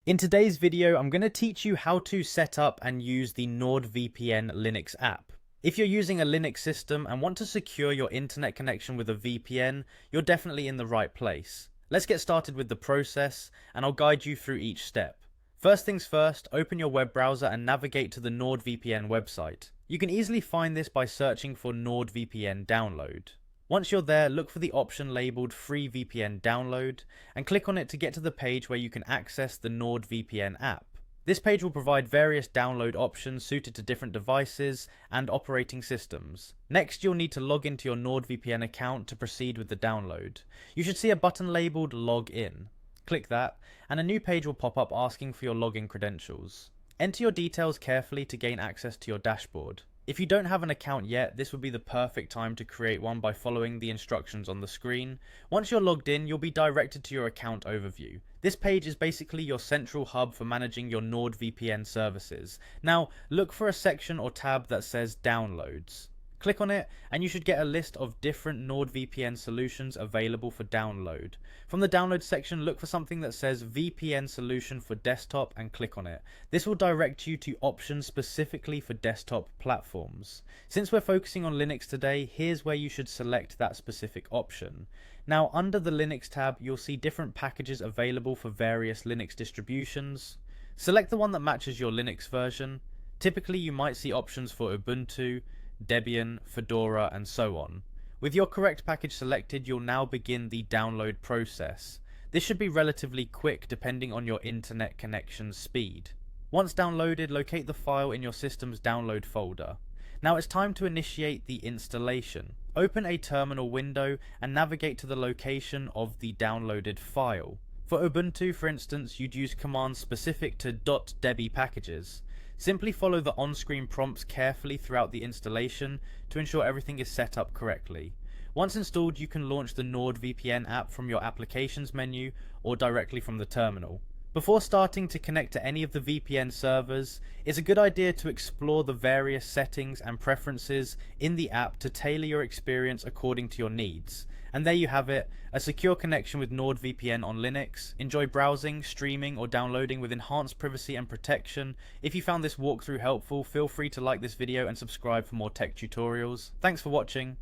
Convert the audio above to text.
In today's video, I'm going to teach you how to set up and use the Nordvpn Linux app. If you're using a Linux system and want to secure your internet connection with a VPN, you're definitely in the right place. Let's get started with the process, and I'll guide you through each step. First things first, open your web browser and navigate to the Nordvpn website. You can easily find this by searching for Nordvpn download. Once you're there, look for the option labelled Free VPN Download and click on it to get to the page where you can access the Nordvpn app. This page will provide various download options suited to different devices and operating systems. Next, you'll need to log into your Nordvpn account to proceed with the download. You should see a button labelled Log In. Click that, and a new page will pop up asking for your login credentials. Enter your details carefully to gain access to your dashboard. If you don't have an account yet, this would be the perfect time to create one by following the instructions on the screen. Once you're logged in, you'll be directed to your account overview. This page is basically your central hub for managing your NordVPN services. Now, look for a section or tab that says Downloads. Click on it and you should get a list of different NordVPN solutions available for download. From the download section, look for something that says VPN solution for desktop and click on it. This will direct you to options specifically for desktop platforms. Since we're focusing on Linux today, here's where you should select that specific option. Now, under the Linux tab, you'll see different packages available for various Linux distributions. Select the one that matches your Linux version. Typically, you might see options for Ubuntu, Debian, Fedora, and so on. With your correct package selected, you'll now begin the download process. This should be relatively quick depending on your internet connection speed. Once downloaded, locate the file in your system's download folder. Now it's time to initiate the installation. Open a terminal window and navigate to the location of the downloaded file. For Ubuntu, for instance, you'd use commands specific to .debi packages. Simply follow the on-screen prompts carefully throughout the installation to ensure everything is set up correctly. Once installed, you can launch the Nordvpn app from your applications menu or directly from the terminal. Before starting to connect to any of the VPN servers, it's a good idea to explore the various settings and preferences in the app to tailor your experience according to your needs. And there you have it, a secure connection with NordVPN on Linux. Enjoy browsing, streaming, or downloading with enhanced privacy and protection. If you found this walkthrough helpful, feel free to like this video and subscribe for more tech tutorials. Thanks for watching.